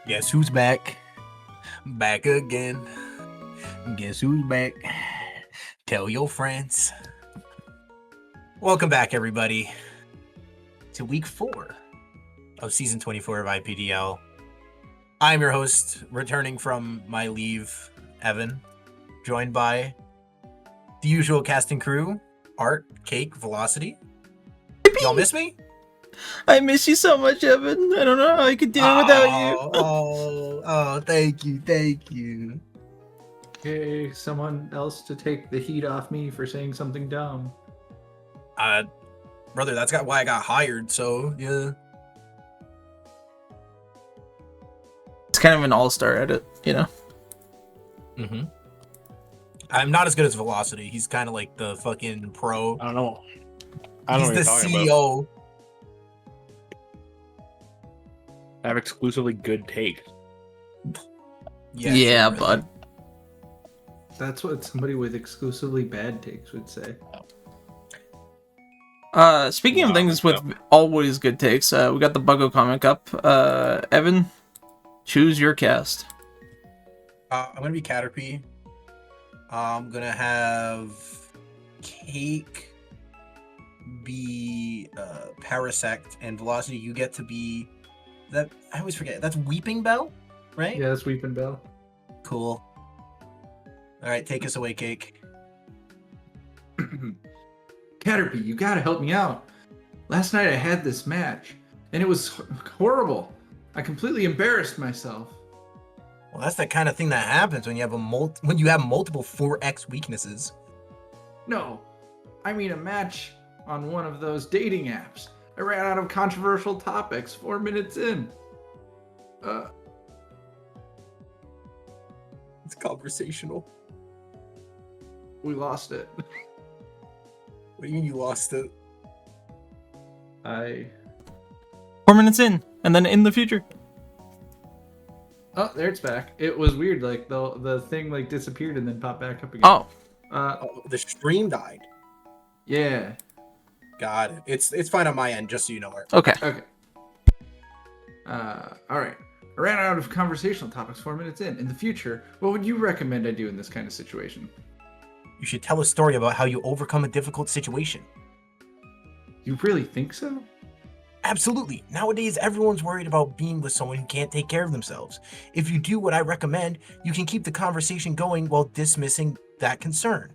Guess who's back? Back again. Guess who's back? Tell your friends. Welcome back, everybody, to week 4 of season 24 of IPDL. I'm your host, returning from my leave, Evan, joined by the usual casting crew, Art, Cake, Velocity. Y'all miss me? I miss you so much, Evan. I don't know how I could do it without you. Thank you. Hey, someone else to take the heat off me for saying something dumb. Brother, that's why I got hired, so, yeah. It's kind of an all-star edit, you know? Mm-hmm. I'm not as good as Velocity. He's kind of like the fucking pro. I don't know. He's the CEO. I have exclusively good takes. Yeah, sure, bud. That's what somebody with exclusively bad takes would say. Speaking of things with always good takes, we got the Buggo comic up. Evan, choose your cast. I'm gonna be Caterpie. I'm gonna have Cake be Parasect, and Velocity, you get to be that. I always forget. That's Weeping Bell, right? Yeah, that's Weeping Bell. Cool. All right, take us away, Cake. Caterpie, you gotta help me out. Last night I had this match, and it was horrible. I completely embarrassed myself. Well, that's the kind of thing that happens when you have multiple 4X weaknesses. No, I mean a match on one of those dating apps. I ran out of controversial topics 4 minutes in. It's conversational. We lost it. What do you mean you lost it? 4 minutes in, and then in the future. Oh, there it's back. It was weird, like the thing like disappeared and then popped back up again. Oh. The stream died. Yeah. Got it. It's fine on my end, just so you know where. Okay. Okay. All right. I ran out of conversational topics 4 minutes in. In the future, what would you recommend I do in this kind of situation? You should tell a story about how you overcome a difficult situation. You really think so? Absolutely. Nowadays, everyone's worried about being with someone who can't take care of themselves. If you do what I recommend, you can keep the conversation going while dismissing that concern.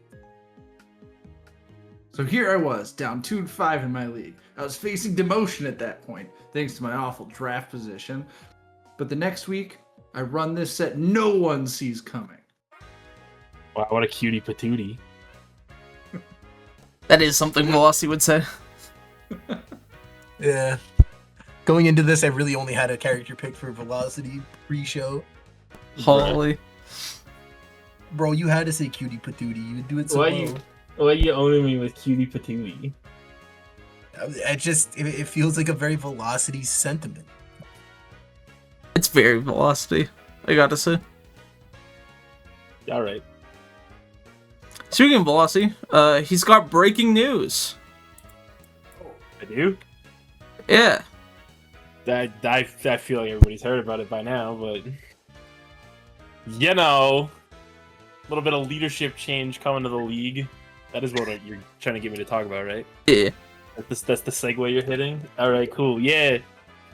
So here I was, down 2-5 in my league. I was facing demotion at that point, thanks to my awful draft position. But the next week, I run this set no one sees coming. Wow, what a cutie patootie. That is something Velocity would say. Yeah. Going into this, I really only had a character pick for Velocity pre-show. Holy. Bro, you had to say cutie patootie. You would do it so well. Why you owning me with cutie patootie? It feels like a very Velocity sentiment. It's very Velocity, I gotta say. Alright. Speaking of Velocity, he's got breaking news. I do? Yeah. I feel like everybody's heard about it by now, but... You know... A little bit of leadership change coming to the league. That is what you're trying to get me to talk about, right? Yeah. That's the segue you're hitting? Alright, cool. Yeah.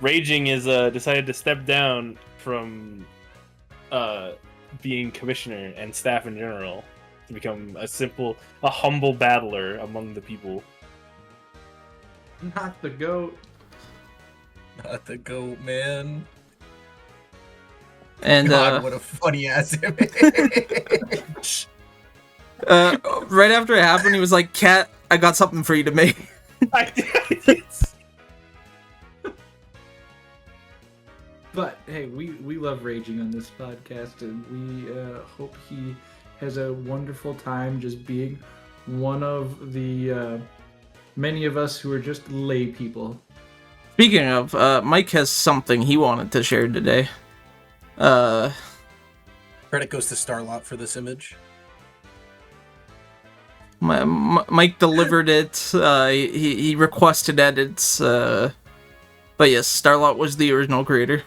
Raging is decided to step down from being commissioner and staff in general to become a humble battler among the people. Not the GOAT. Not the GOAT, man. And God, what a funny ass image. right after it happened, he was like, "Cat, I got something for you to make." I did. But hey, we love Raging on this podcast, and we hope he has a wonderful time just being one of the many of us who are just lay people. Speaking of, Mike has something he wanted to share today. Credit goes to Starlot for this image. Mike delivered it. He requested edits. But yes, Starlot was the original creator.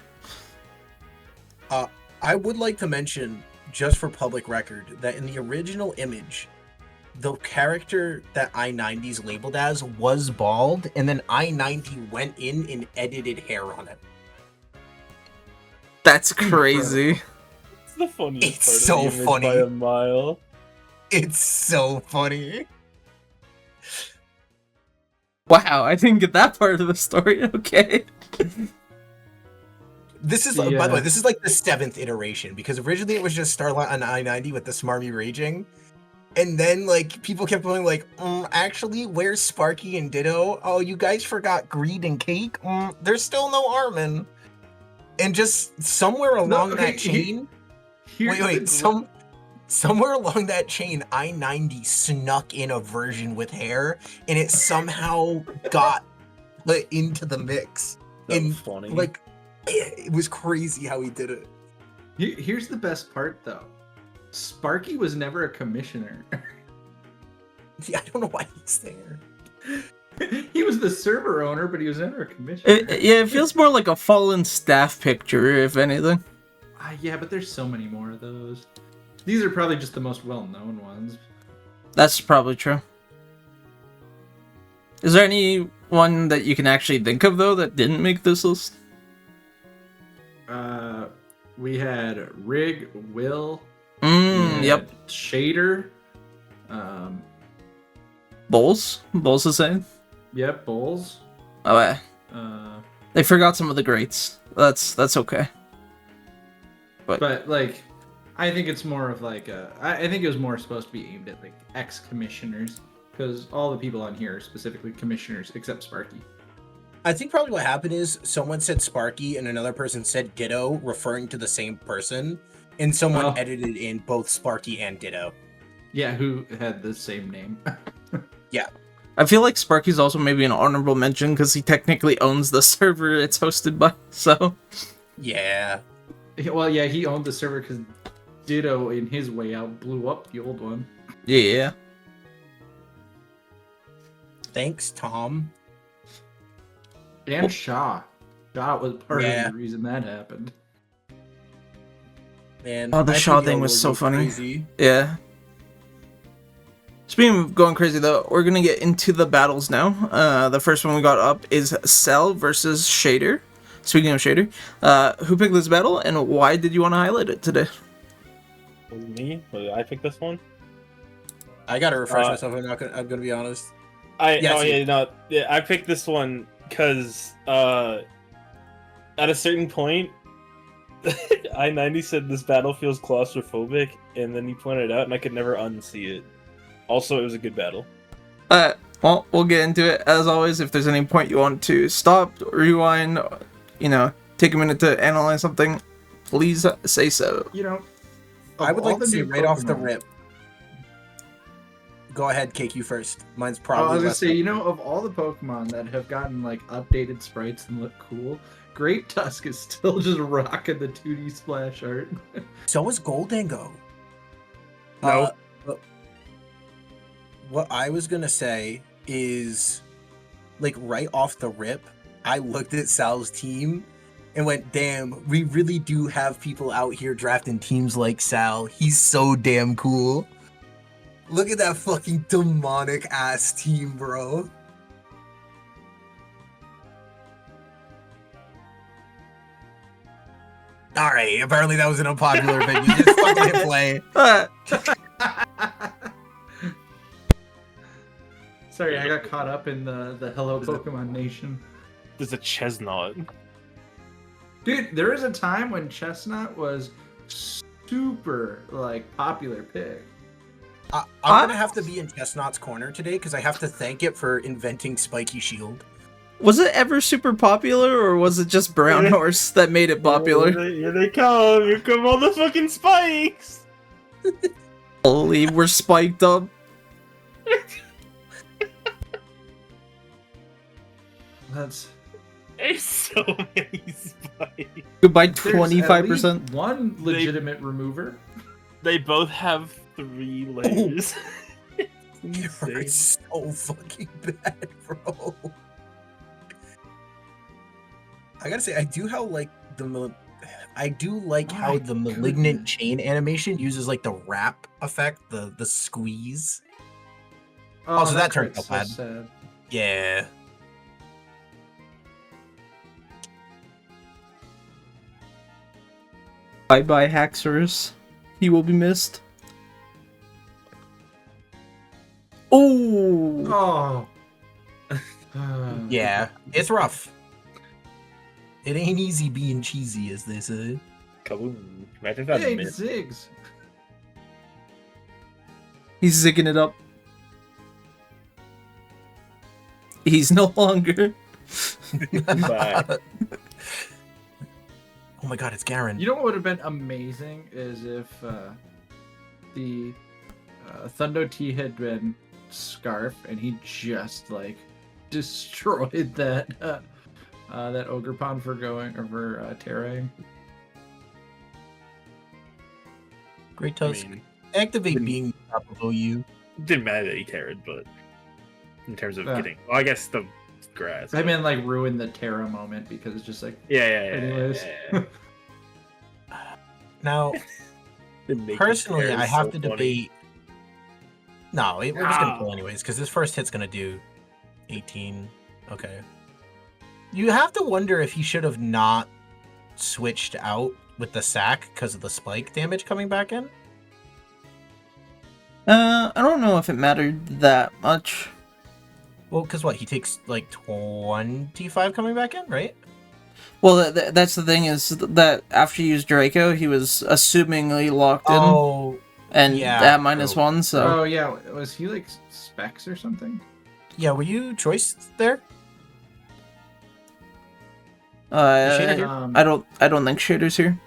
I would like to mention, just for public record, that in the original image, the character that I-90's labeled as was bald, and then I-90 went in and edited hair on it. That's crazy. It's the funniest It's part so of the image funny. by a mile. It's so funny. Wow, I didn't get that part of the story. Okay. This is, by the way, this is like the 7th iteration, because originally it was just Starlight on I-90 with the smarmy raging. And then, like, people kept going like, actually, where's Sparky and Ditto? Oh, you guys forgot Greed and Cake? There's still no Armin. And just somewhere along that chain... Somewhere along that chain, I-90 snuck in a version with hair, and it somehow got into the mix. That's funny. Like, it was crazy how he did it. Here's the best part, though. Sparky was never a commissioner. Yeah, I don't know why he's there. He was the server owner, but he was never a commissioner. It feels more like a fallen staff picture, if anything. Yeah, but there's so many more of those. These are probably just the most well-known ones. That's probably true. Is there any one that you can actually think of, though, that didn't make this list? We had Rig, Will, Yep. Shader, Bowls the same. yep, Bulls. Oh, yeah. They forgot some of the greats. That's okay. But like, I think it's more of like I think it was more supposed to be aimed at like ex-commissioners, because all the people on here are specifically commissioners except Sparky. I think probably what happened is someone said Sparky and another person said Ditto, referring to the same person, and someone edited in both Sparky and Ditto. Yeah, who had the same name. Yeah. I feel like Sparky's also maybe an honorable mention because he technically owns the server it's hosted by, so... Yeah. Well, yeah, he owned the server because Ditto, in his way out, blew up the old one. Yeah. Thanks, Tom. And Shaw. Shaw was part Yeah. of the reason that happened. Man, Oh, the Shaw thing was so funny. Yeah. Speaking of going crazy, though, we're going to get into the battles now. The first one we got up is Cell versus Shader. Speaking of Shader, who picked this battle, and why did you want to highlight it today? Was it me? Did I pick this one? I gotta refresh myself. I'm gonna be honest. I picked this one because at a certain point, I-90 said this battle feels claustrophobic, and then he pointed it out, and I could never unsee it. Also, it was a good battle. Well, we'll get into it. As always, if there's any point you want to stop, rewind, take a minute to analyze something, please say so. I would like to say right off the rip. Go ahead, Cake, you first. Mine's probably. I was gonna say, of all the Pokemon that have gotten like updated sprites and look cool, Great Tusk is still just rocking the 2D splash art. So is Goldango. No. What I was gonna say is, like, right off the rip, I looked at Sal's team and went, damn, we really do have people out here drafting teams like Sal. He's so damn cool. Look at that fucking demonic ass team, bro. Alright, apparently that was an unpopular opinion. Just fucking hit play. Sorry, I got caught up in the Hello Pokemon Nation. There's a Chestnut. Dude, there was a time when Chestnut was super, like, popular pick. I'm gonna have to be in Chestnut's corner today because I have to thank it for inventing Spiky Shield. Was it ever super popular, or was it just Brown Horse that made it popular? Here they come! Here come all the fucking spikes! Holy, we're spiked up. That's... There's so many spikes. Goodbye, There's 25%. one legitimate remover. They both have 3 layers. It hurts so fucking bad, bro. I gotta say, I do how, like, I do like how My the malignant goodness. chain animation uses like the wrap effect, the squeeze. Oh, so that turned out so bad. sad. Yeah. Bye-bye, Haxorus. He will be missed. Oh! Oh. Yeah. It's rough. It ain't easy being cheesy, as they say. Kaboom. Imagine if that Hey, missed. Ziggs. He's zigging it up. He's no longer. Bye. Oh my god, it's Garen. You know what would have been amazing is if the Thundo T had been Scarf and he just like destroyed that that ogre pond for going or for terraing. Great I Tusk. mean, Activate didn't- being top of OU. didn't matter that he terrored, but in terms of Yeah. getting, well, I guess the grass. I mean, like ruin the Terra moment because it's just like, yeah. anyways. Now, Didn't make personally, the I terrors have so to funny. debate. No, we're just gonna No. kill anyways, because this first hit's gonna do 18. Okay. You have to wonder if he should have not switched out with the sack because of the spike damage coming back in. I don't know if it mattered that much. Well, because what? He takes like 25 coming back in, right? Well, that's the thing is that after you used Draco, he was assumingly locked in Oh, and yeah, at minus true. 1, so... oh yeah, was he like Specs or something? yeah. Were you choice there? I here? don't think Shader's here.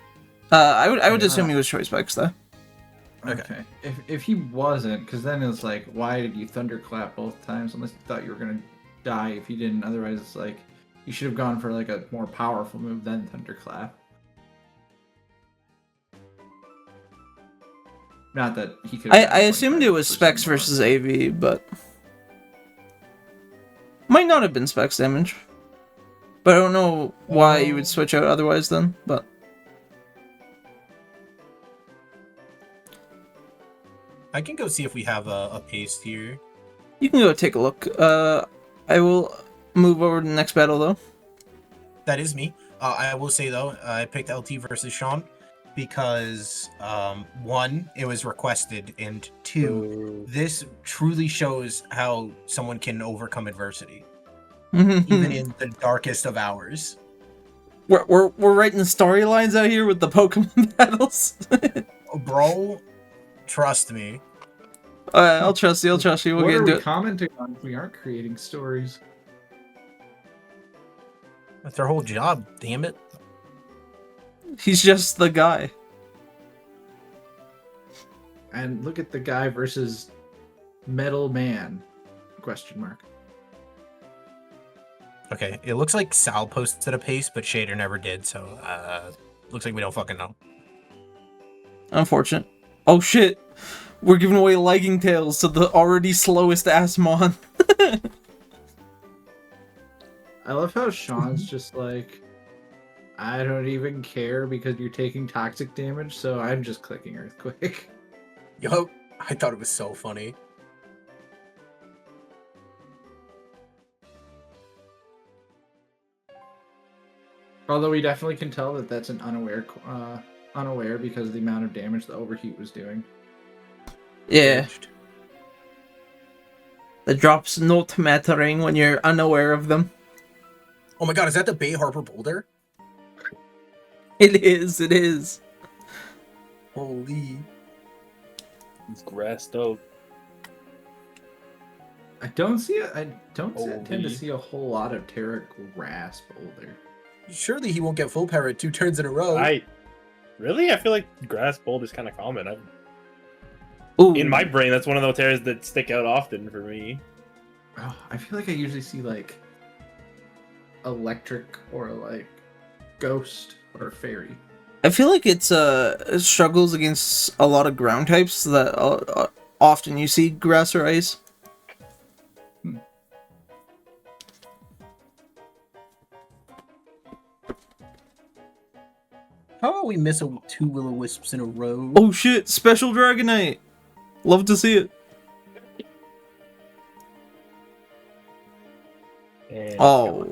I would Okay. assume he was choice specs though. Okay. If he wasn't, because then it's like, why did you thunderclap both times? Unless you thought you were gonna die if you didn't. Otherwise, it's like you should have gone for like a more powerful move than thunderclap. Not that he could. I assumed it was specs versus AV, but might not have been specs damage. But I don't know why you would switch out otherwise then. But I can go see if we have a paste here. you can go take a look. I will move over to the next battle though. That is me. I will say though, I picked LT versus Sean because one, it was requested, and two, this truly shows how someone can overcome adversity, even in the darkest of hours. We're writing storylines out here with the Pokemon battles. Bro, trust me. I'll trust you. I'll trust you. We'll What get are into we it. commenting on if we aren't creating stories? That's their whole job, damn it. He's just the guy. And look at the guy versus Metal Man? Question mark. Okay, it looks like Sal posted a paste, but Shader never did, so looks like we don't fucking know. Unfortunate. Oh shit. We're giving away Lagging Tails to the already slowest Asmon. I love how Sean's just like, I don't even care because you're taking toxic damage, so I'm just clicking Earthquake. Yup, I thought it was so funny. Although we definitely can tell that that's an unaware because of the amount of damage the overheat was doing. Yeah. The drops not mattering when you're unaware of them. Oh my god, is that the Bay Harbor Boulder? It is. Holy. It's grassed out. I don't tend to Holy. see a whole lot of Terra Grass Boulder. Surely he won't get full power at 2 turns in a row. I feel like grass bold is kind of common. Ooh. In my brain, that's one of those tears that stick out often for me. Oh, I feel like I usually see like electric or like ghost or fairy. I feel like it struggles against a lot of ground types that often you see grass or ice. How about we miss 2 Will-O-Wisps in a row? Oh shit, Special Dragonite! Love to see it. And Oh.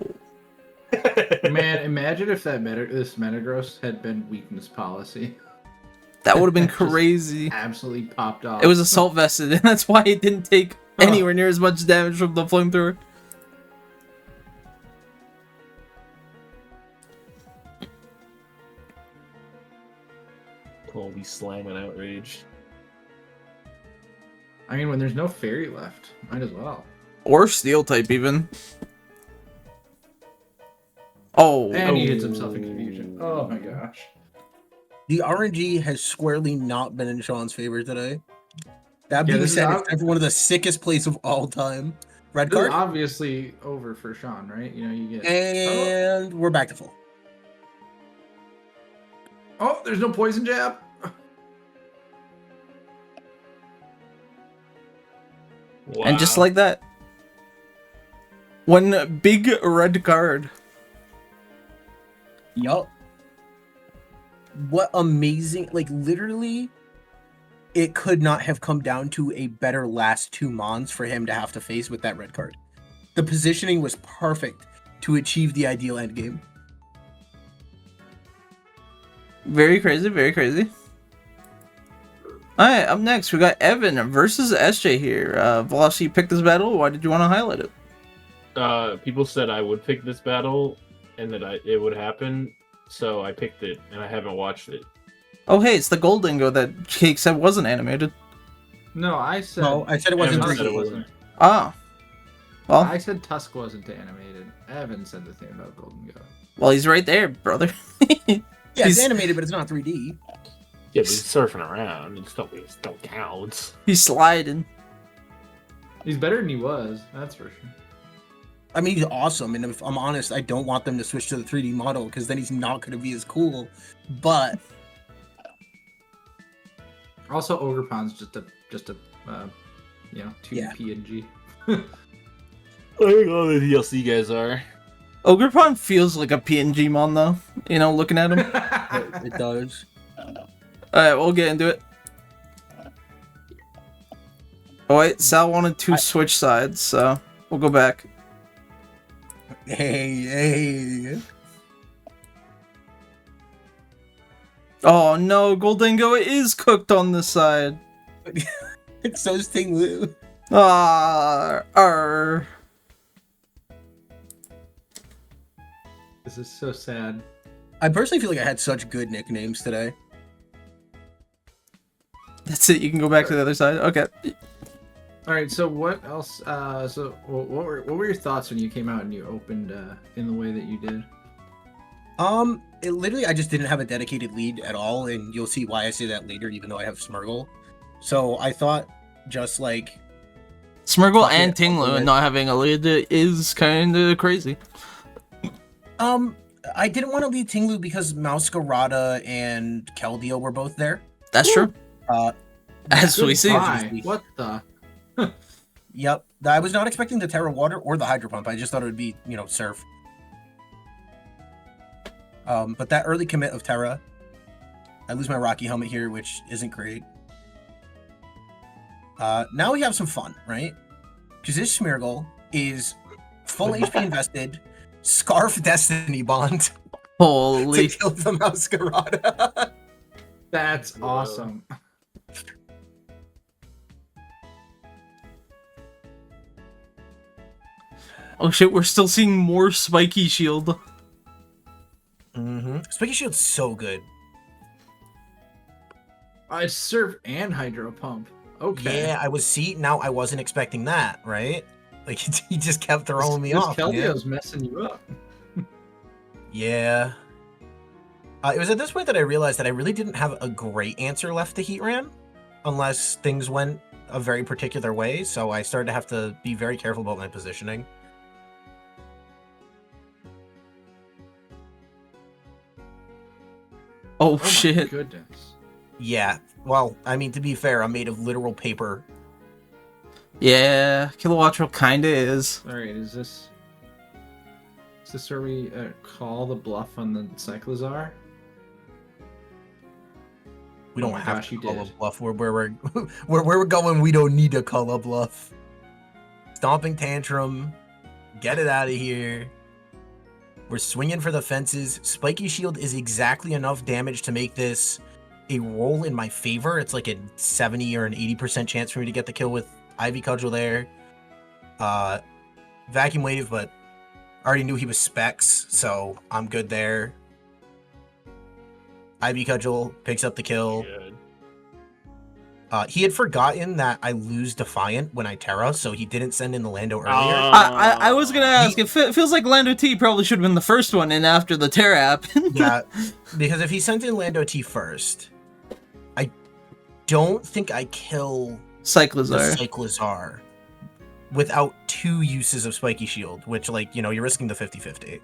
Man, imagine if this Metagross had been weakness policy. That would have been Just crazy. Absolutely popped off. It was assault vested, and that's why it didn't take anywhere near as much damage from the flamethrower. Holy slamming outrage. I mean, when there's no fairy left, might as well. Or steel type, even. Oh. And he hits himself in confusion. Oh my gosh. The RNG has squarely not been in Sean's favor today. That Yeah, being this is said, it's time for one of the sickest plays of all time. Red This is card, obviously over for Sean, right? You know, you get. and we're back to full. Oh, there's no poison jab. Wow. And just like that. One big red card. Yup. What amazing, like literally, it could not have come down to a better last 2 Mons for him to have to face with that red card. The positioning was perfect to achieve the ideal endgame. Very crazy, very crazy. Alright, up next we got Evan versus SJ here. Velocity picked this battle. Why did you want to highlight it? People said I would pick this battle and that it would happen, so I picked it, and I haven't watched it. Oh hey, it's the Gold Dingo that Cake said wasn't animated. No, I said. No, I said it wasn't Evan said 3D. it wasn't. Ah. Well, I said Tusk wasn't animated. Evan said the thing about Golden Go. well, he's right there, brother. Yeah, it's He's- animated, but it's not 3D. Yeah, but he's surfing around. It still counts. He's sliding. He's better than he was, that's for sure. I mean, he's awesome, and if I'm honest, I don't want them to switch to the 3D model because then he's not going to be as cool. But Also, Ogerpon's just a 2D Yeah. PNG. I think all the DLC guys are. Ogerpon feels like a PNG mon though. You know, looking at him. it does. Alright, we'll get into it. Oh wait, Sal wanted to switch sides, so we'll go back. Hey. Oh no, Goldingo is cooked on this side. It's so Sting Lu. Arr. This is so sad. I personally feel like I had such good nicknames today. That's it, you can go back to the other side. Okay. All right, so what else? What were your thoughts when you came out and you opened in the way that you did? It literally, I just didn't have a dedicated lead at all, and you'll see why I say that later, even though I have Smurgle. So I thought just like... Smurgle Fuck and it, Tinglu I'll do and it. not having a lead is kinda crazy. I didn't want to lead Tinglu because Mouscarada and Keldeo were both there. That's true. As we see. Goodbye. What the? Yep. I was not expecting the Terra Water or the Hydro Pump. I just thought it would be, Surf. But that early commit of Terra, I lose my Rocky Helmet here, which isn't great. Now we have some fun, right? Because this Smeargle is full HP invested, Scarf Destiny Bond Holy. to kill the Mouscarada. That's awesome. Oh shit, we're still seeing more spiky shield. Mm-hmm. Spiky Shield's so good. I Surf and Hydro Pump. Okay. Yeah, now I wasn't expecting that, right? Like, he just kept throwing me This off. man. Keldeo's messing you up. Yeah. It was at this point that I realized that I really didn't have a great answer left to Heatran, unless things went a very particular way, so I started to have to be very careful about my positioning. Oh, My shit. goodness. Yeah, well, I mean, to be fair, I'm made of literal paper. Yeah, Kilowattrel kinda is. All right, is this where we call the bluff on the Cyclozar? We Oh don't my have gosh, to you call a did. bluff. Where we're going, we don't need to call a bluff. Stomping Tantrum. Get it out of here. We're swinging for the fences. Spiky Shield is exactly enough damage to make this a roll in my favor. It's like a 70 or an 80% chance for me to get the kill with Ivy Cudgel there. Vacuum Wave, but I already knew he was Specs, so I'm good there. Ivy Cudgel picks up the kill. Good. He had forgotten that I lose Defiant when I Terra, so he didn't send in the Lando earlier. I was gonna ask. It feels like Lando T probably should have been the first one in after the Terra happened. Yeah, because if he sent in Lando T first, I don't think I kill the Cyclizar. Cyclizar without 2 uses of Spiky Shield, which, like, you're risking the 50-50.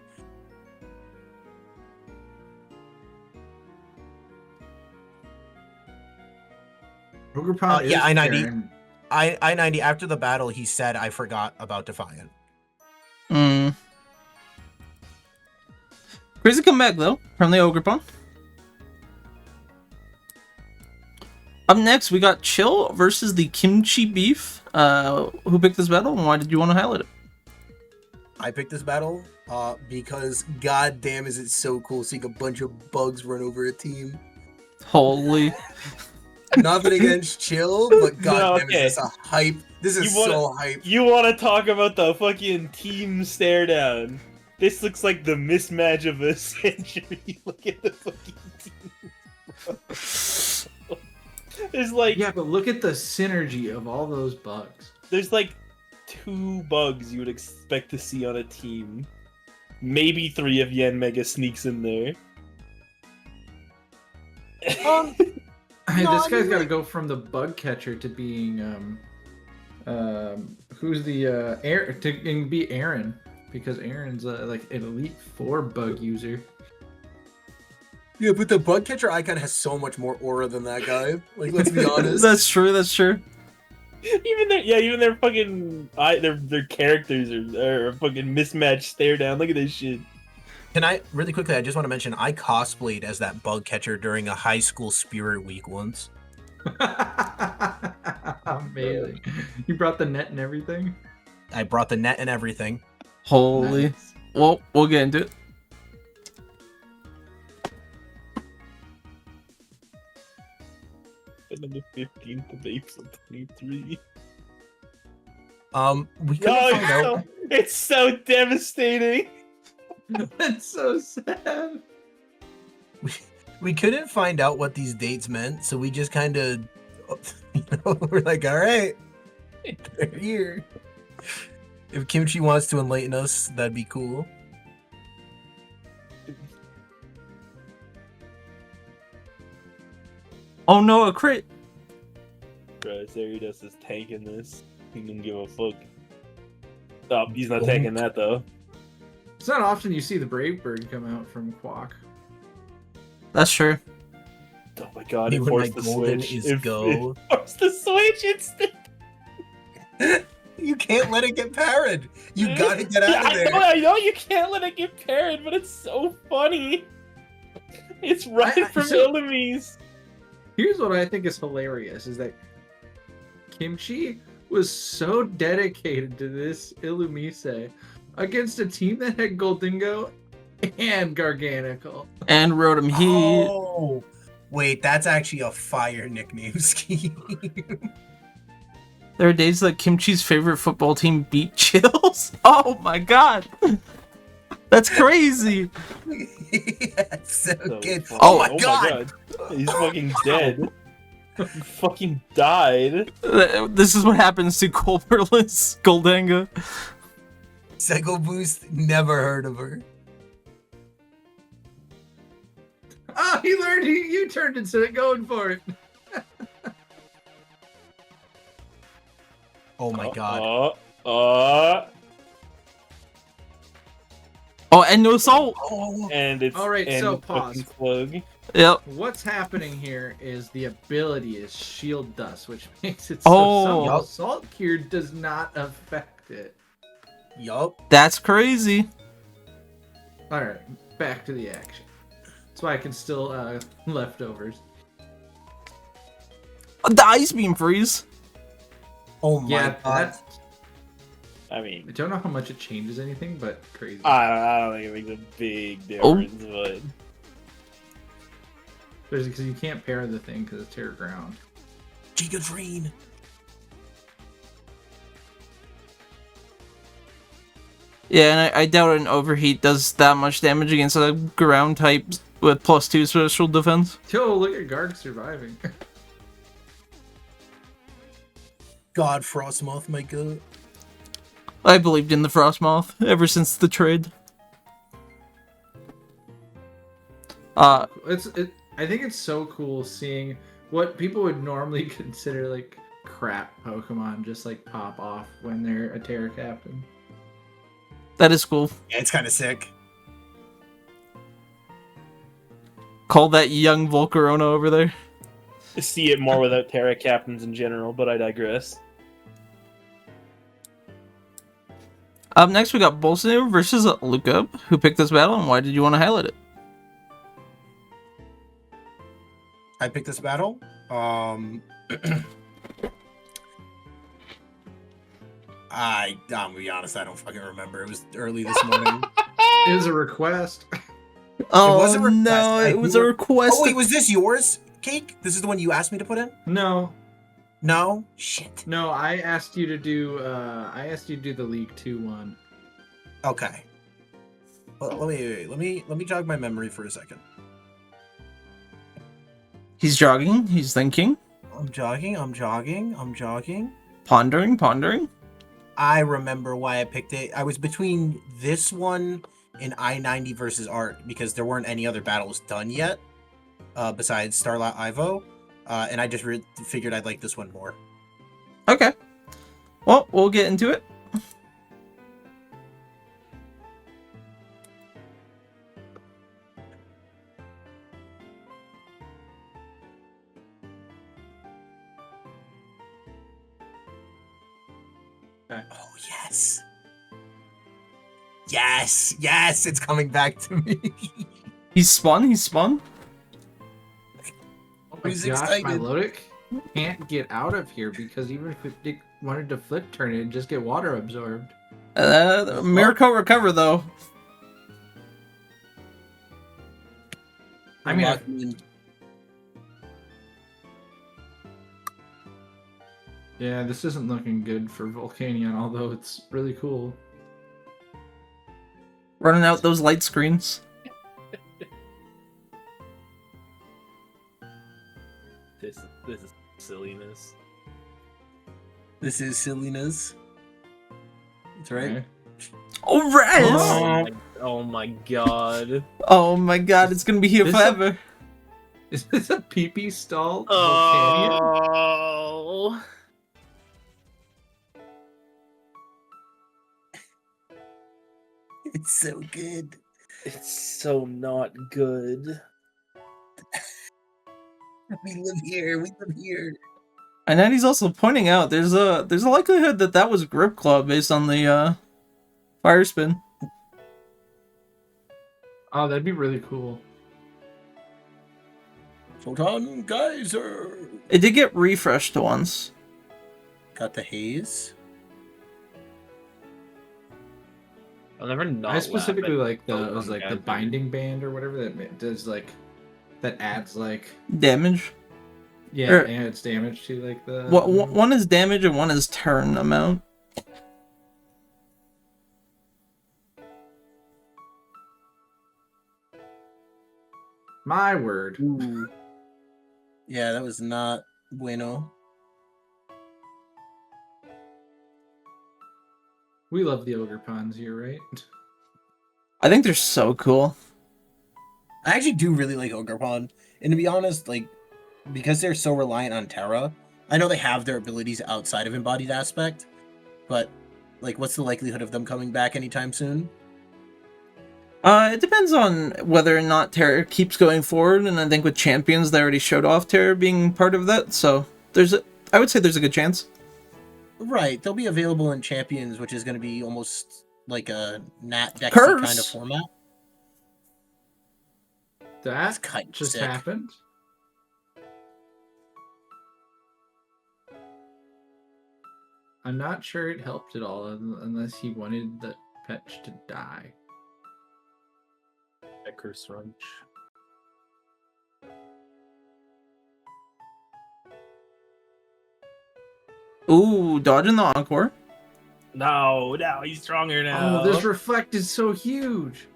Ogre Yeah, is I-90. Karen. I-90, after the battle, he said, I forgot about Defiant. Crazy comeback though from the Ogre Pawn. Up next, we got Chill versus the Kimchi Beef. Who picked this battle, and why did you want to highlight it? I picked this battle because goddamn is it so cool seeing a bunch of bugs run over a team. Holy. Nothing against Chill, but goddamn okay. is this a hype. This is so hype. You want to talk about the fucking team stare down? This looks like the mismatch of a century. Look at the fucking team. There's like Yeah, but look at the synergy of all those bugs. there's like 2 bugs you would expect to see on a team. Maybe 3 if Yen Mega sneaks in there. Hey, No, this I guy's mean, got to like- go from the bug catcher to being who's the Aaron to be Aaron, because Aaron's like an elite 4 bug user. Yeah, but the bug catcher icon has so much more aura than that guy. Like, let's be honest. That's true. That's true. Even their fucking their characters are fucking mismatched stare down. Look at this shit. Can I, really quickly, I just want to mention, I cosplayed as that bug catcher during a high school spirit week once. Amazing. You brought the net and everything? I brought the net and everything. Holy. Nice. Well, we'll get into it. And on the 15th of April 23. We couldn't find out. It's so devastating. That's so sad. We couldn't find out what these dates meant, so we just kind of, we're like, all right, they're here. If Kimchi wants to enlighten us, that'd be cool. Oh no, a crit. Bro, Zaridos is tanking this. He didn't give a fuck. Oh, he's not tanking that though. It's not often you see the Brave Bird come out from Quack. That's true. Oh my god, Me it when my forced the golden switch. is go. It forced the switch instant. You can't let it get parried. You gotta get out of there. I know you can't let it get parried, but it's so funny. It's running from so- enemies. Here's what I think is hilarious: is that Kimchi was so dedicated to this Illumise against a team that had Goldingo and Garganical. And Rotom, he. Oh, wait, that's actually a fire nickname scheme. There are days that Kimchi's favorite football team beat Chills. Oh my god. That's crazy. That's so good. Funny. Oh my god. He's fucking dead. He fucking died. This is what happens to Colberless Goldanga. Psycho Boost, never heard of her. Oh, he learned you turned instead of going for it. Oh my god. Oh, and no salt. Oh, And it's All right, and so the fucking pause. slug. Yep. What's happening here is the ability is Shield Dust, which makes it Oh. so Yup. Salt Cure does not affect it. yup. That's crazy. Alright, back to the action. That's why I can still leftovers. The ice beam freeze. Oh my Yeah, god. I I mean, don't know how much it changes anything, but crazy. I don't think it makes a big Oh. difference, but Because you can't pair the thing because it's Terra Ground. Gigadreen. Yeah, and I doubt an overheat does that much damage against a ground type with +2 special defense. Yo, look at Garg surviving. God, Frostmoth, my god. I believed in the Frostmoth ever since the trade. I think it's so cool seeing what people would normally consider like crap Pokemon just like pop off when they're a Terra Captain. That is cool. Yeah, it's kind of sick. Call that young Volcarona over there. I see it more without Terra Captains in general, but I digress. Up next, we got Bolsonaro versus Luca. Who picked this battle, and why did you want to highlight it? I picked this battle. I'm gonna be honest, I don't fucking remember. It was early this morning. It was a request. Oh was a request. no, it was a request. Oh wait, was this yours, Cake? This is the one you asked me to put in? No, No? Shit. no, I asked you to do the League 2 one. Okay. Well, let me jog my memory for a second. He's jogging, he's thinking, I'm jogging. pondering. I remember why I picked it. I was between this one and I-90 versus Art because there weren't any other battles done yet besides Starlight Ivo. And I just figured I'd like this one more. Okay. Well, we'll get into it. Oh, yes. Yes, it's coming back to me. He's spun. Oh my He's gosh, excited. my Lodic can't get out of here because even if it wanted to flip turn, it'd just get water absorbed. Miracle recover, though. I mean, yeah, this isn't looking good for Volcanion, although it's really cool. Running out those light screens. This is silliness. This is silliness. That's right. Okay. Oh, Raz! Oh my god. Oh my god, it's gonna be here This- forever. Is this a pee-pee stall Volcanion? Oh. It's so good. It's so not good. We live here. And then he's also pointing out there's a likelihood that was Grip Club based on the fire spin. Oh, that'd be really cool. Photon Geyser. It did get refreshed once. Got the haze. I'll never not. I specifically like the Pokemon was like the Geyser. binding band or whatever that does like that adds like Damage. yeah, Or- adds damage to like the One is damage and one is turn amount. My word. Ooh. Yeah, that was not bueno. We love the ogre ponds here, right? I think they're so cool. I actually do really like Ogerpon. And to be honest, like, because they're so reliant on Terra, I know they have their abilities outside of Embodied Aspect, but, like, what's the likelihood of them coming back anytime soon? It depends on whether or not Terra keeps going forward, and I think with Champions they already showed off Terra being part of that, so I would say there's a good chance. Right, they'll be available in Champions, which is going to be almost like a Nat Dexy Curves. kind of format. That kind of just sick. happened. I'm not sure it helped at all unless he wanted the Petch to die. Curse Crunch. Ooh, dodging the Encore. No, he's stronger now. Oh, this reflect is so huge.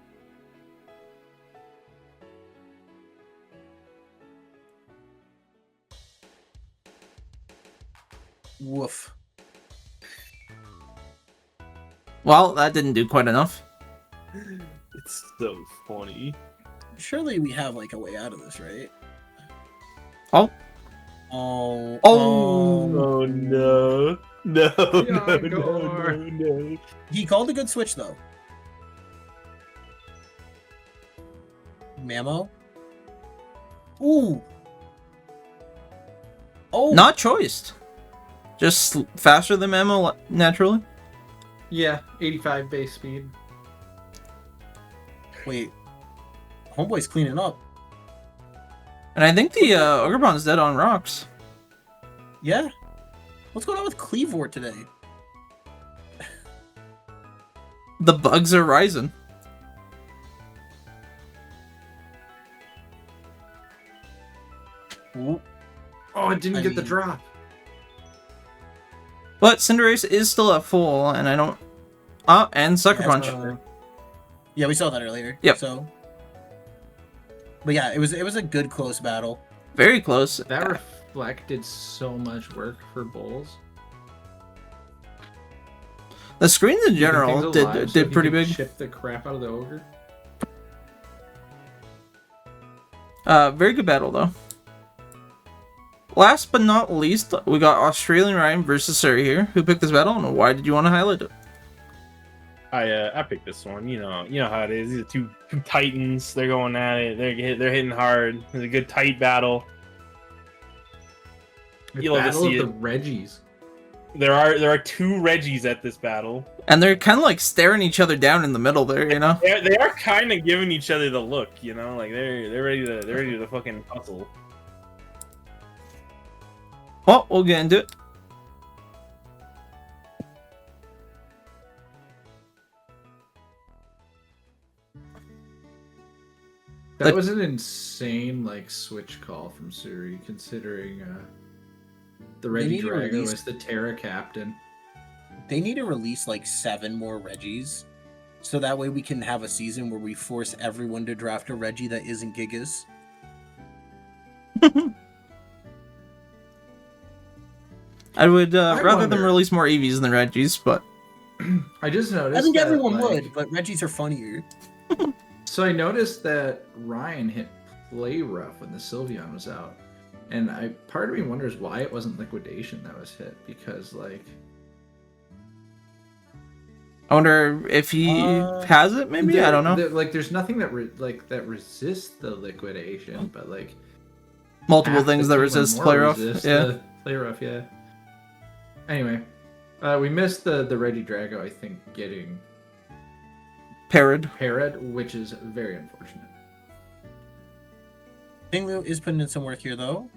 Woof. Well, that didn't do quite enough. It's so funny. Surely we have like a way out of this, right? Oh. Oh. Oh no. No, Encore. no. He called a good switch though. Mamo. Ooh. Oh. Not choiced. Just faster than Mamo naturally. Yeah, 85 base speed. Wait. Homeboy's cleaning up. And I think the Ogrepon's dead on rocks. Yeah. What's going on with Cleavor today? The bugs are rising. Ooh. Oh, it didn't I get the mean- drop. But Cinderace is still at full, and I don't... Oh, and Sucker Yeah, Punch. Yeah, we saw that earlier. Yep. So. But yeah, it was a good close battle. Very close. That reflect did so much work for Bulls. The screens in Keeping general things alive so did he pretty could big. Chip the crap out of the ogre. Very good battle, though. Last but not least, we got Australian Ryan versus Surrey here. Who picked this battle, and why did you want to highlight it? I picked this one. You know how it is. These are two titans. They're going at it. They're hitting hard. It's a good tight battle. The You'll just battle of see the it. Reggies. There are two Reggies at this battle. And they're kind of like staring each other down in the middle there, you know? They are kind of giving each other the look, you know, like they're ready to fucking hustle. Well, we'll get into it. That Like- was an insane like switch call from Suri, considering the They need to Regidrago release- was the Terra captain. They need to release like 7 more Reggies. So that way we can have a season where we force everyone to draft a Reggie that isn't Gigas. I would rather them wonder- release more EVs than Reggies, but I just noticed. I think that, everyone like- would, but Reggies are funnier. So I noticed that Ryan hit play rough when the Sylveon was out, and part of me wonders why it wasn't liquidation that was hit, because like I wonder if he has it. Maybe I don't know. like there's nothing that that resists the liquidation, but like Multiple half the things that team or resist more play rough. resist Yeah. the play rough. Yeah. Anyway, we missed the Regidrago, I think, getting Parrot. parried, which is very unfortunate. Pinglu is putting in some work here though.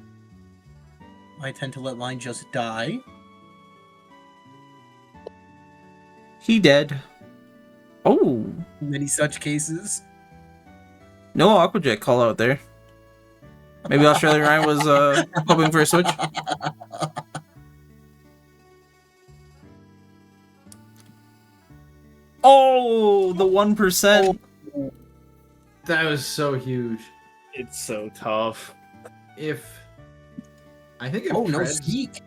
I tend to let mine just die. He dead. Oh, Many such cases. no Aqua Jet call out there. Maybe Australian Ryan was hoping for a switch. Oh, the 1%. That was so huge. It's so tough. I think if Oh, no Treads, sneak.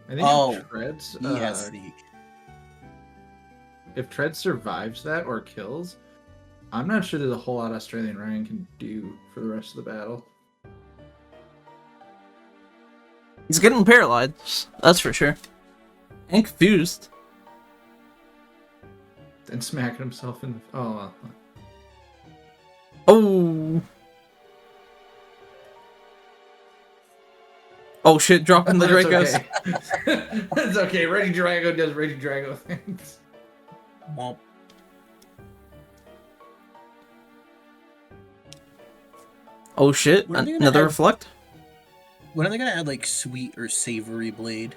I think Oh, if Treads, He has sneak. if Tread survives that or kills, I'm not sure there's a whole lot Australian Ryan can do for the rest of the battle. He's getting paralyzed, that's for sure. And confused. And smacking himself in the... Oh, well. Oh. Oh shit, dropping the That's Dracos. okay. That's okay. Regidrago does Regidrago things. Womp. Oh shit, What are they gonna another have? reflect? When are they gonna add like sweet or savory blade?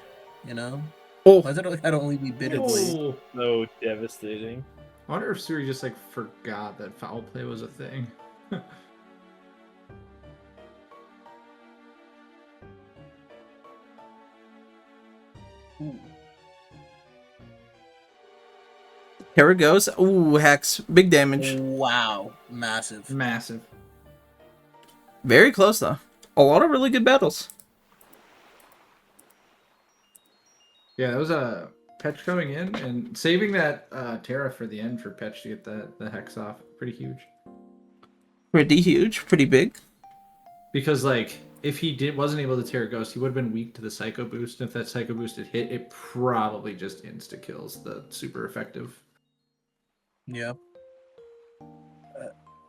You know? Oh, Why does it gotta only be biddedly? Oh. So devastating. I wonder if Suri just like forgot that foul play was a thing. here it goes. Ooh, Hex. Big damage. Wow, massive. Massive. Very close, though. A lot of really good battles. Yeah, that was a Petch coming in and saving that Terra for the end for Petch to get the Hex off. Pretty huge. Pretty huge, pretty big. Because like if he wasn't able to Terra Ghost, he would have been weak to the Psycho Boost. And if that Psycho Boost had hit, it probably just insta kills the super effective. Yeah.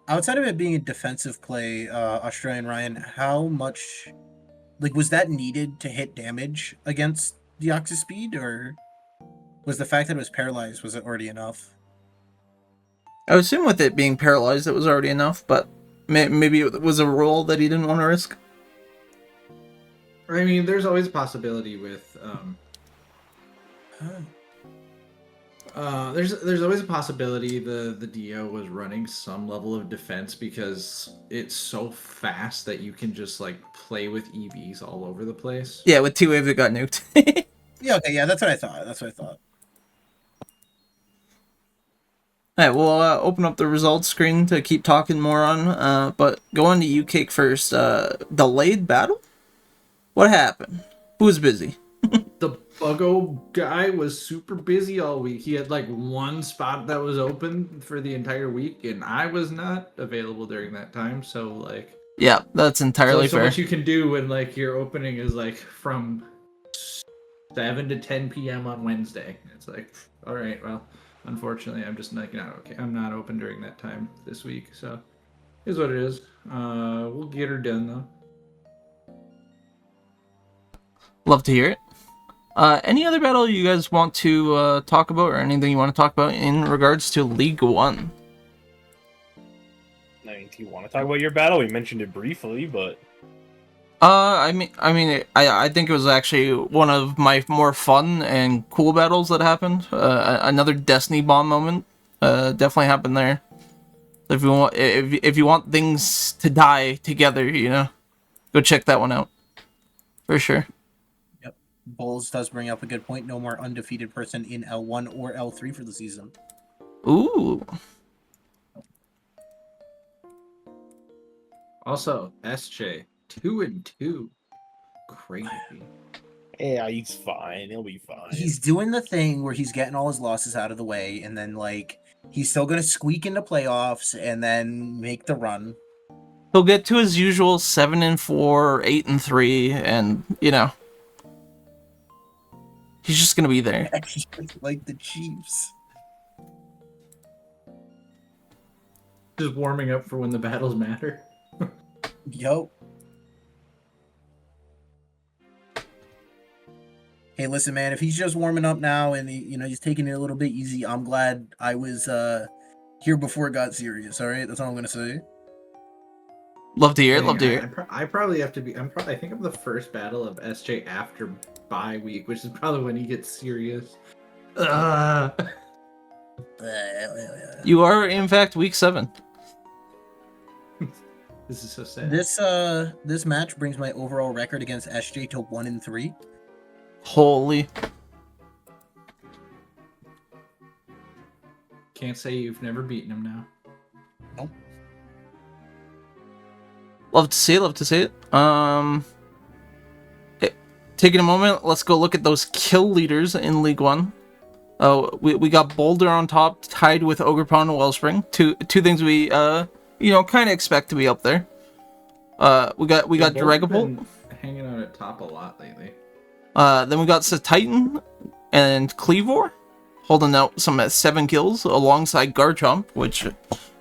Outside of it being a defensive play, Australian Ryan, how much, like, was that needed to hit damage against the Oxus Speed, or was the fact that it was paralyzed, was it already enough? I would assume with it being paralyzed, it was already enough, but maybe it was a roll that he didn't want to risk. I mean, there's always a possibility with there's always a possibility the Dio was running some level of defense because it's so fast that you can just like play with EVs all over the place. Yeah, with T-Wave that got nuked. Yeah, okay, yeah, that's what I thought. That's what I thought. Alright, we'll open up the results screen to keep talking more on, but go on to UCake first. Delayed battle? What happened? Who was busy? The Buggo guy was super busy all week. He had like one spot that was open for the entire week, and I was not available during that time. So like, Yeah, that's entirely so fair. much you can do when like your opening is like from 7 to 10 p.m. on Wednesday. It's like, all right, well, unfortunately, I'm just like not okay. I'm not open during that time this week, so is what it is. We'll get her done though. Love to hear it. Any other battle you guys want to talk about, or anything you want to talk about in regards to League One? I mean, do you want to talk about your battle? We mentioned it briefly, but I think it was actually one of my more fun and cool battles that happened. Another Destiny Bomb moment. Definitely happened there. If you want things to die together, you know, go check that one out. For sure. Yep. Bulls does bring up a good point. No more undefeated person in L1 or L3 for the season. Ooh. Also, SJ 2-2, crazy. yeah, he's fine. He'll be fine. He's doing the thing where he's getting all his losses out of the way, and then like he's still gonna squeak into playoffs and then make the run. He'll get to his usual 7-4, 8-3, and you know, he's just gonna be there. Like the Chiefs. Just warming up for when the battles matter. Yo. Hey, listen, man. If he's just warming up now and he's taking it a little bit easy, I'm glad I was here before it got serious. All right, that's all I'm gonna say. Love to hear it. Love to hear it. I probably have to be. I think I'm the first battle of SJ after bye week, which is probably when he gets serious. You are, in fact, week 7. This is so sad. This match brings my overall record against SJ to 1-3. Holy. Can't say you've never beaten him now. Nope. Love to see it. Love to see it. Taking a moment, let's go look at those kill leaders in League One. We got Boulder on top, tied with Ogre Pond and Wellspring. Two things we kind of expect to be up there. We got Dragapult hanging out at top a lot lately. Then we got Titan and Cleavor holding out some 7 kills alongside Garchomp, which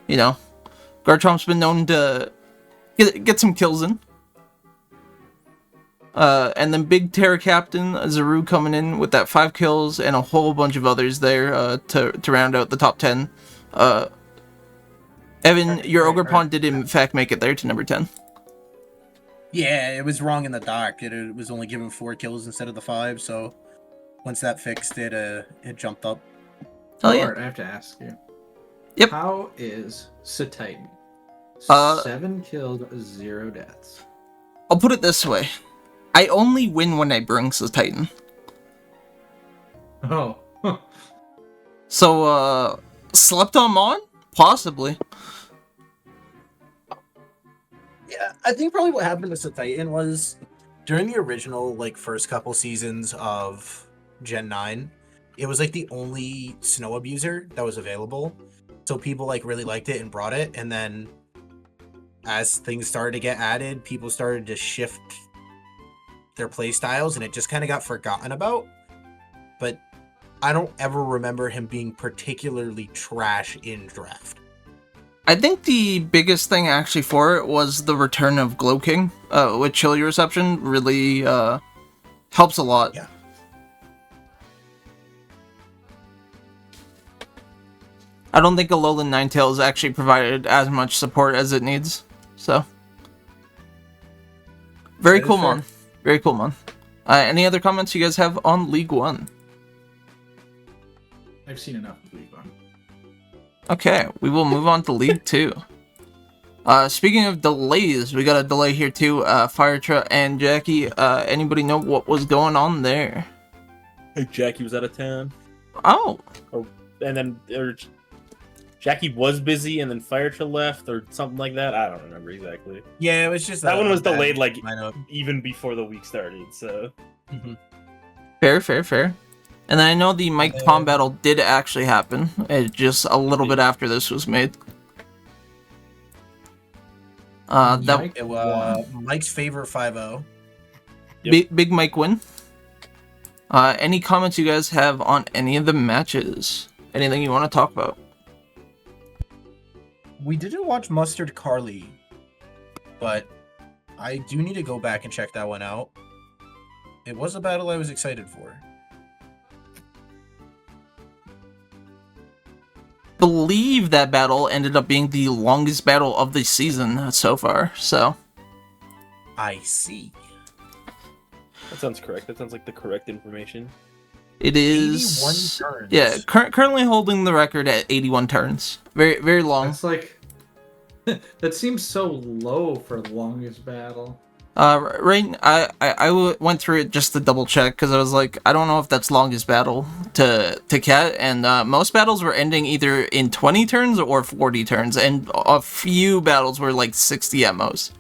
Garchomp's been known to get some kills in. And then Big Terra Captain Zaru coming in with that 5 kills and a whole bunch of others there to round out the top 10. Evan, your Ogre Pond did in fact make it there to number 10. Yeah, it was wrong in the doc. It was only given 4 kills instead of the 5, so Once that fixed, it jumped up. Oh yeah. Art, I have to ask you. Yep. How is Titan? Uh, 7 kills, 0 deaths. I'll put it this way. I only win when I bring the Titan. Oh. So, slept on Mon? Possibly. Yeah, I think probably what happened to Titan was during the original first couple seasons of Gen 9, it was the only snow abuser that was available. So people really liked it and brought it, and then as things started to get added, people started to shift their play styles and it just kind of got forgotten about. But I don't ever remember him being particularly trash in draft. I think the biggest thing actually for it was the return of Glow King, with Chili Reception really helps a lot. Yeah. I don't think Alolan Ninetales actually provided as much support as it needs, so. Very That is cool, fair. Mon. Very cool, Mon. Any other comments you guys have on League 1? I've seen enough of League One. Okay, we will move on to League 2. Speaking of delays, we got a delay here too. Firetra and Jackie, anybody know what was going on there? Jackie was out of town, Oh, and then Jackie was busy, and then Firetra left, or something like that. I don't remember exactly. Yeah, it was just That one was bad delayed lineup. even before the week started. So fair. And then I know the Mike Tom battle did actually happen, just a little bit after this was made. Mike's favorite 5-0. Big Mike win. Any comments you guys have on any of the matches? Anything you want to talk about? We didn't watch Mustard Carly, but I do need to go back and check that one out. It was a battle I was excited for. Believe that battle ended up being the longest battle of the season so far, so. I see. that sounds correct. That sounds like the correct information. It is 81 turns. Yeah, currently holding the record at 81 turns. Very long. That's like... that seems so low for longest battle. Right. I went through it just to double check because I was like, I don't know if that's longest battle to cat, and most battles were ending either in 20 turns or 40 turns, and a few battles were like 60 at most.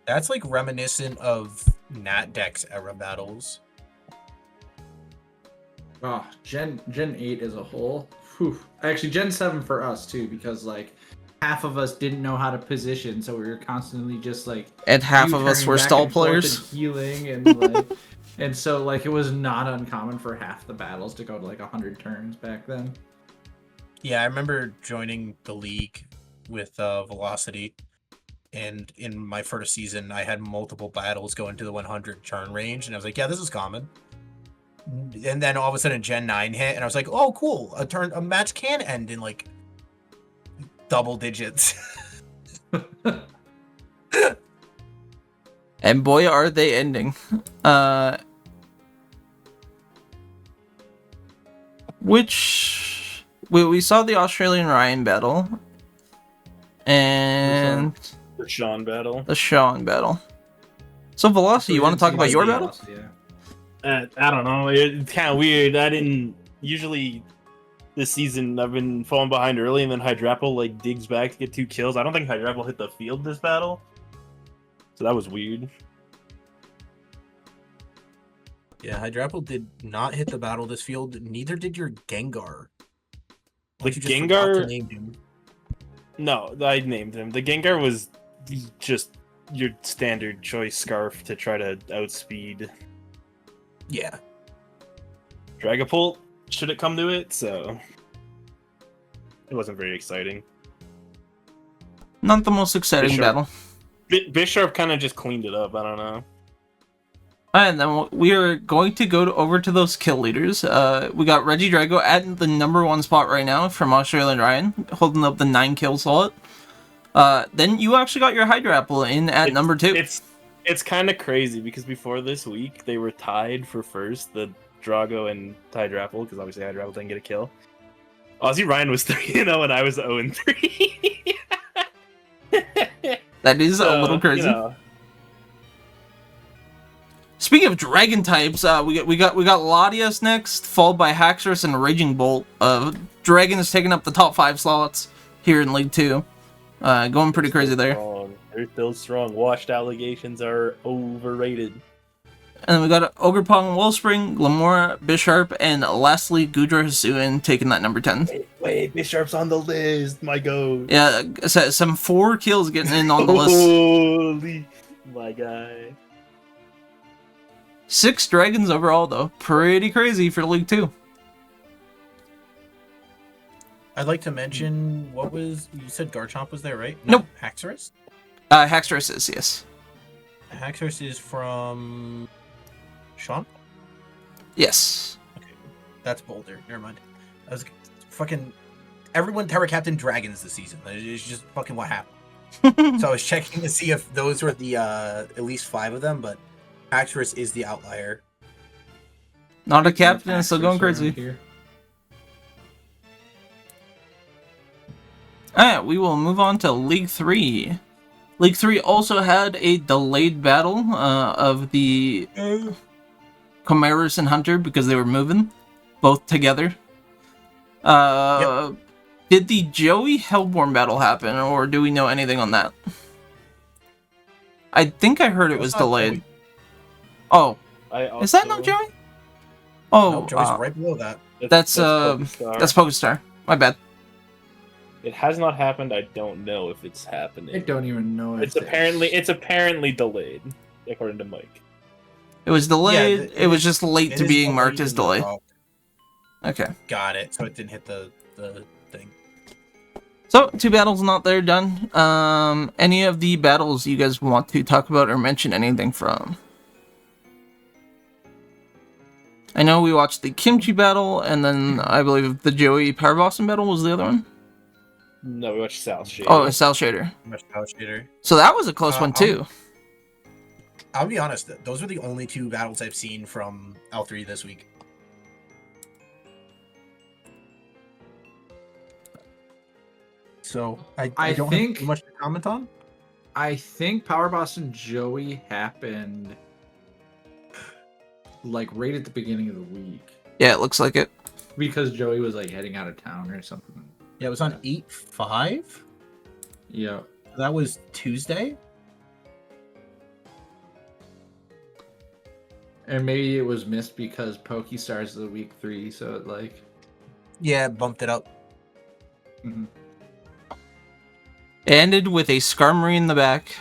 That's reminiscent of Nat Dex era battles. Oh, Gen 8 as a whole. Whew. Actually, Gen 7 for us too, because half of us didn't know how to position, so we were constantly just And half of us U-turning were back stall and forth players. and healing and and so it was not uncommon for half the battles to go to 100 turns back then. Yeah, I remember joining the league with Velocity, and in my first season, I had multiple battles go into the 100 turn range, and I was like, yeah, this is common. And then all of a sudden Gen 9 hit, and I was like, oh, cool, a match can end in double digits. And boy, are they ending. Which we saw the Australian Ryan battle, and The Sean battle. the Sean battle. So Velocity, you want to talk about your battle? Yeah. I don't know. It's kind of weird. I didn't usually this season. I've been falling behind early, and then Hydrapple digs back to get 2 kills. I don't think Hydrapple hit the field this battle, so that was weird. Yeah, Hydrapple did not hit the battle this field. Neither did your Gengar. The You just forgot to Gengar. name him. No, I named him. The Gengar was just your standard choice scarf to try to outspeed Yeah. Dragapult. Should it come to it, so it wasn't very exciting. Not the most exciting Sure. battle. Bisharp kind of just cleaned it up. I don't know. And then we are going to go over to those kill leaders. We got Reggie Drago at the number 1 spot right now from Australian Ryan, holding up the 9 kill slot. Then you actually got your Hydrapple in at number 2. It's kind of crazy because before this week they were tied for first, the Drago and Hydrapple, because obviously Hydrapple didn't get a kill. Ozzy Ryan was 3-0 and I was 0-3. That is a little crazy. Speaking of dragon types, we got Latias next, followed by Haxorus and Raging Bolt. Dragon is taking up the top 5 slots here in League 2. Going pretty crazy there. They're still strong. Washed allegations are overrated. And then we got Ogerpong, Wellspring, Glamora, Bisharp, and lastly Gudra Hisuian taking that number 10. Wait, Bisharp's on the list. My god. Yeah, some 4 kills getting in on the list. Holy, my guy. 6 dragons overall, though. Pretty crazy for League 2. I'd like to mention, you said Garchomp was there, right? Nope. Haxorus? Haxorus is, yes. Haxorus is from Sean? Yes. Okay, that's Boulder. Never mind. I was fucking everyone Terra Captain Dragons this season. It's just fucking what happened. So I was checking to see if those were the at least 5 of them, but Haxorus is the outlier. Not a captain, still going crazy. Here. Alright, we will move on to League 3. League 3 also had a delayed battle of the Chimeras and Hunter because they were moving both together. Did the Joey Hellborn battle happen, or do we know anything on that? I think I heard it was delayed. Joey. Oh, is that not Joey? Oh, Nope, Joey's right below that. that's Pokestar. My bad. It has not happened. I don't know if it's happening. I don't even know. It's apparently delayed, according to Mike. It was delayed. Yeah, it was just late It to is being delayed marked as in the delayed. call. Okay. Got it. So it didn't hit the thing. So, 2 battles not there, done. Any of the battles you guys want to talk about or mention anything from? I know we watched the Kimchi battle, and then I believe the Joey Power Boston battle was the other one. No, we watched South Shade. Oh, it's South Shader. Shader. So that was a close one, too. I'll be honest, those were the only 2 battles I've seen from L3 this week. So I don't think- have too much to comment on. I think Power Boston Joey happened like right at the beginning of the week Yeah, it looks like it. because Joey was like heading out of town or something. Yeah, it was on 8/5. Yeah. That was Tuesday. And maybe it was missed because Pokestars is a week 3, so it like Yeah, bumped it up. mhm. It ended with a Skarmory in the back.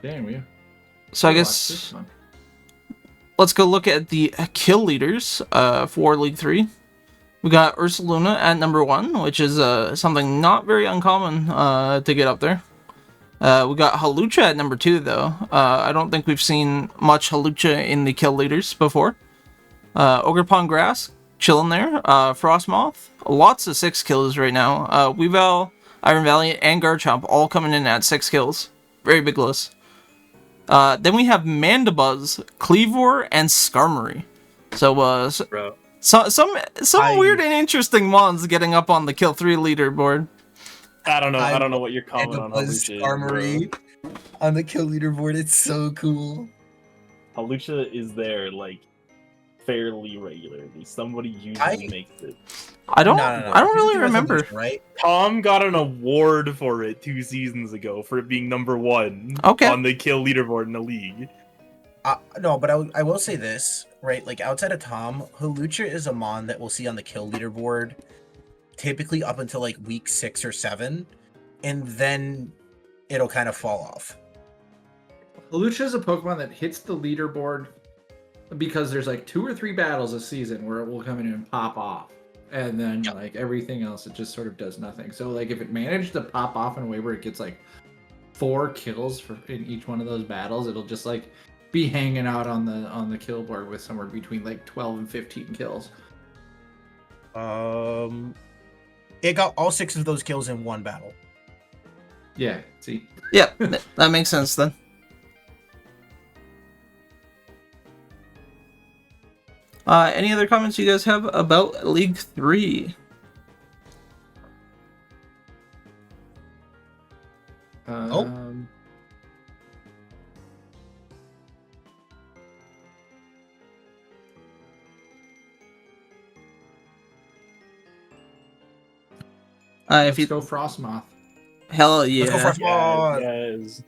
Damn you. So I Watch guess this one. let's go look at the kill leaders for League 3. We got Ursaluna at number 1, which is something not very uncommon to get up there. We got Halucha at number 2, though. I don't think we've seen much Halucha in the kill leaders before. Ogerpon Grass, chilling there. Frostmoth, lots of 6 kills right now. Weavile, Iron Valley, and Garchomp all coming in at 6 kills. Very big list. Then we have Mandibuzz, Cleavor, and Skarmory. So, Bro. some weird and interesting mons getting up on the kill 3 leaderboard. I don't know. I don't know what you're calling on Halucha. Armory on the kill leaderboard. It's so cool. Halucha is there like fairly regularly. Somebody usually makes it. I don't. No. I don't really Here's the remember. resolution, right? Tom got an award for it 2 seasons ago for it being number 1 Okay. on the kill leaderboard in the league. No, but I will say this, right? Like outside of Tom, Halucha is a mon that we'll see on the kill leaderboard typically up until like week 6 or 7, and then it'll kind of fall off. Halucha is a Pokemon that hits the leaderboard because there's like 2 or 3 battles a season where it will come in and pop off. And then like everything else, it just sort of does nothing. So like if it managed to pop off in a way where it gets like 4 kills in each one of those battles, it'll just like be hanging out on the kill board with somewhere between like 12 and 15 kills. It got all 6 of those kills in one battle. Yeah, see. Yeah, that makes sense then. Any other comments you guys have about League 3? If Let's you go Frostmoth. hell yeah, Let's go for Frostmoth. Yes.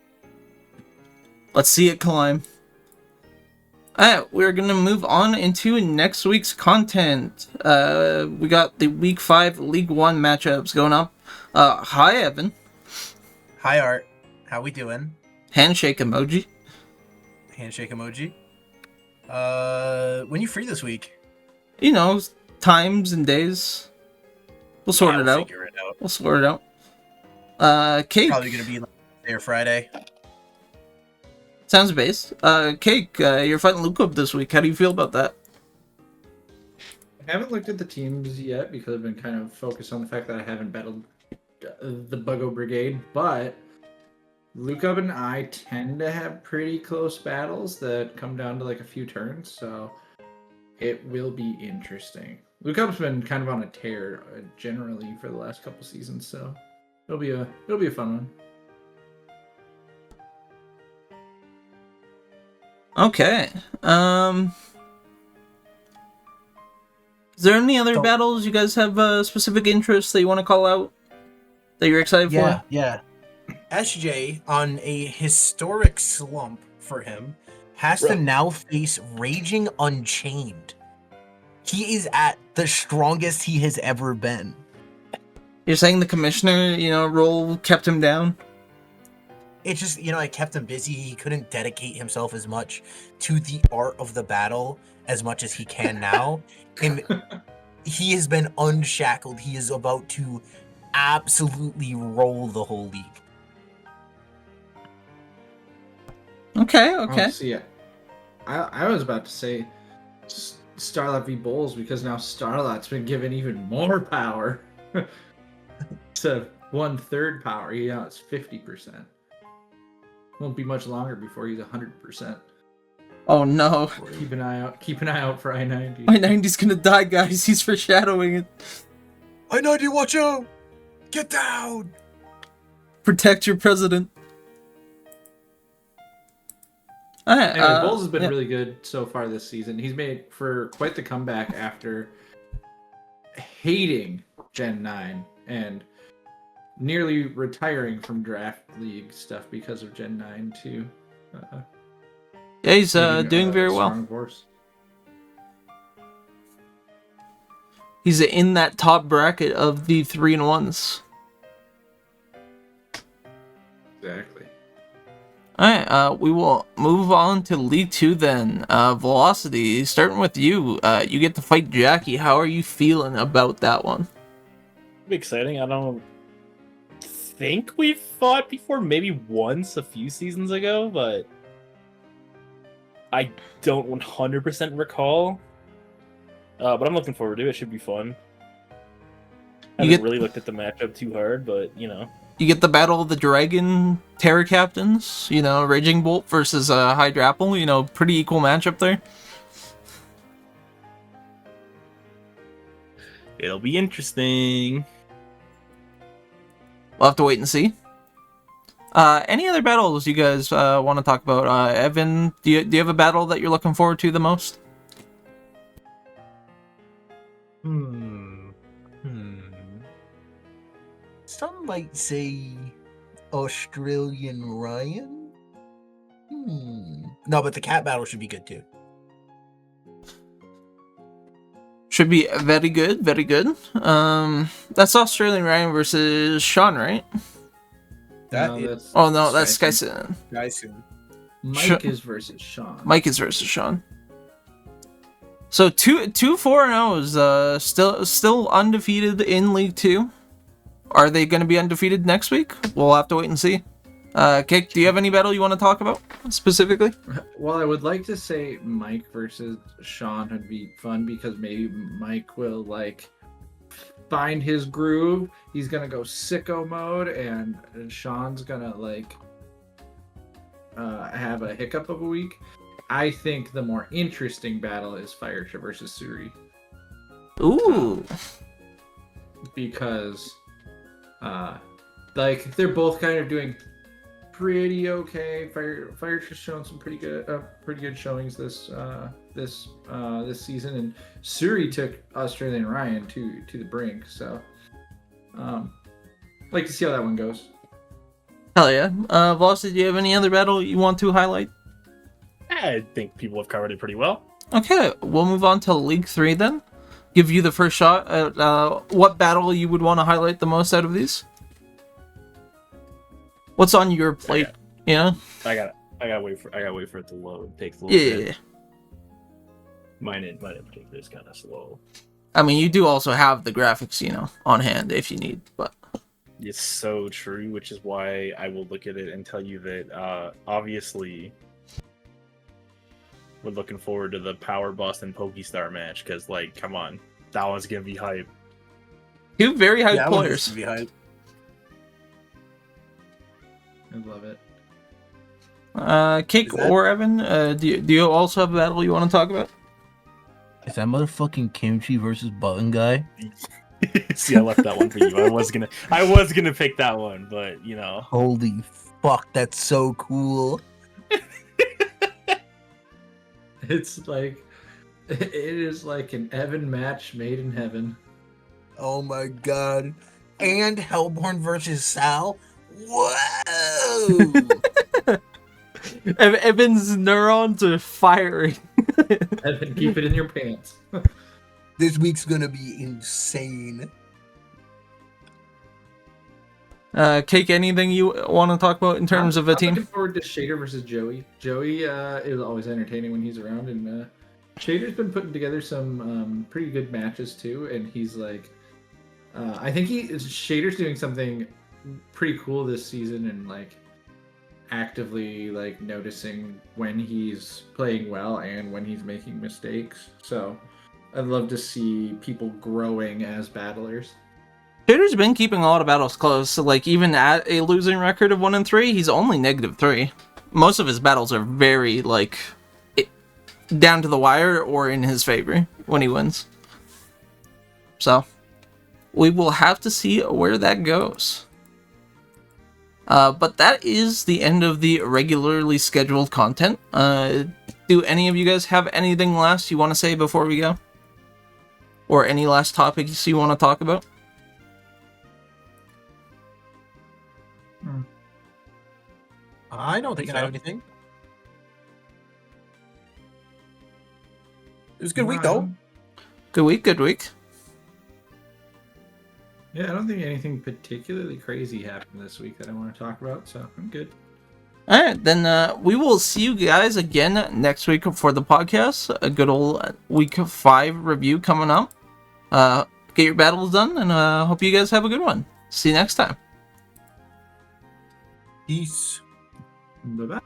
let's see it climb. Alright, we're gonna move on into next week's content. We got the Week 5 League 1 matchups going up. Hi Evan. Hi Art, how we doing? Handshake emoji. Handshake emoji. When you free this week? You know, times and days. We'll sort Yeah, it we'll out. figure it out. We'll sort it out. Cake. Probably gonna be like Thursday or Friday. Sounds based. Cake, you're fighting Luke up this week. How do you feel about that? I haven't looked at the teams yet because I've been kind of focused on the fact that I haven't battled the Buggo Brigade, but Lukup and I tend to have pretty close battles that come down to like a few turns, so it will be interesting. Lukup's been kind of on a tear generally for the last couple seasons, so it'll be a fun one. Okay. Is there any other So- battles you guys have specific interests that you want to call out? That you're excited for? Yeah. SJ, on a historic slump for him, has to now face Raging Unchained. He is at the strongest he has ever been. You're saying the commissioner, role kept him down? It just, it kept him busy. He couldn't dedicate himself as much to the art of the battle as much as he can now. And he has been unshackled. He is about to absolutely roll the whole league. Okay. Oh, see, I was about to say Starlight v Bulls because now Starlight's been given even more power to 1/3 power. It's 50%. Won't be much longer before he's 100%. Oh no. Keep an eye out for I-90. I-90's gonna die, guys. He's foreshadowing it. I-90, watch out! Get down! Protect your president. Alright, Anyway, Bulls has been yeah. really good so far this season. He's made for quite the comeback after hating Gen 9 and nearly retiring from draft league stuff because of Gen 9 too. Yeah, he's doing very well. Strong force. He's in that top bracket of the 3-1s. Exactly. Alright, we will move on to League 2 then. Velocity, starting with you. You get to fight Jackie. How are you feeling about that one? It'll be exciting. I don't think we've fought before, maybe once a few seasons ago, but I don't 100% recall. But I'm looking forward to it. It should be fun. I haven't really looked at the matchup too hard, but You get the Battle of the Dragon Terror Captains, Raging Bolt versus Hydrapple, pretty equal matchup there. it'll be interesting. We'll have to wait and see. Any other battles you guys want to talk about? Evan, do you have a battle that you're looking forward to the most? Some might say Australian Ryan. No, but the cat battle should be good too. Should be very good, very good. That's Australian Ryan versus Sean, right? That's Oh no, that's Skyson. Skyson. Mike is versus Sean. Mike is versus Sean. So two 4-0s, still undefeated in League 2. Are they going to be undefeated next week? We'll have to wait and see. Cake, do you have any battle you want to talk about specifically? Well, I would like to say Mike versus Sean would be fun because maybe Mike will find his groove. He's gonna go sicko mode, and Sean's gonna like have a hiccup of a week. I think the more interesting battle is Firecha versus Suri. Ooh. Because like they're both kind of doing pretty okay. Firecha's shown some pretty good showings this season, and Suri took Australian Ryan to the brink. So like to see how that one goes. Hell yeah. Voss, did you have any other battle you want to highlight? I think people have covered it pretty well. Okay, we'll move on to League 3 then. Give you the first shot at what battle you would want to highlight the most out of these. What's on your plate? Yeah. I gotta wait for it to load. It takes a little bit. Yeah. Mine in particular is kind of slow. I mean, you do also have the graphics, on hand if you need, but It's so true, which is why I will look at it and tell you that obviously we're looking forward to the Power Boston Pokestar match because, like, come on, that one's gonna be hype. two very high players. Be hype. I love it. Cake or Evan, do you also have a battle you want to talk about? Is that motherfucking Kimchi versus Button Guy? See, I left that one for you. I was gonna pick that one, but Holy fuck, that's so cool. It's like it is like an Evan match made in heaven. Oh my god. And Hellborn versus Sal? Whoa! Evan's neurons are firing. Evan, keep it in your pants. This week's gonna be insane. Cake, anything you want to talk about in terms of a I'm team? looking forward to Shader versus Joey. Joey is always entertaining when he's around, and Shader's been putting together some pretty good matches too. And he's like, I think Shader's doing something pretty cool this season, and like actively like noticing when he's playing well and when he's making mistakes. So I'd love to see people growing as battlers. Shader's been keeping a lot of battles close, so like even at a losing record of 1-3, he's only -3. Most of his battles are very like down to the wire or in his favor when he wins. So we will have to see where that goes. But that is the end of the regularly scheduled content. Do any of you guys have anything last you want to say before we go? Or any last topics you want to talk about? I don't think I have anything. It was a good week though. Good week, good week. Yeah, I don't think anything particularly crazy happened this week that I want to talk about, so I'm good. Alright, then we will see you guys again next week for the podcast. A good old week 5 review coming up. Get your battles done, and hope you guys have a good one. See you next time. Peace. Bye-bye.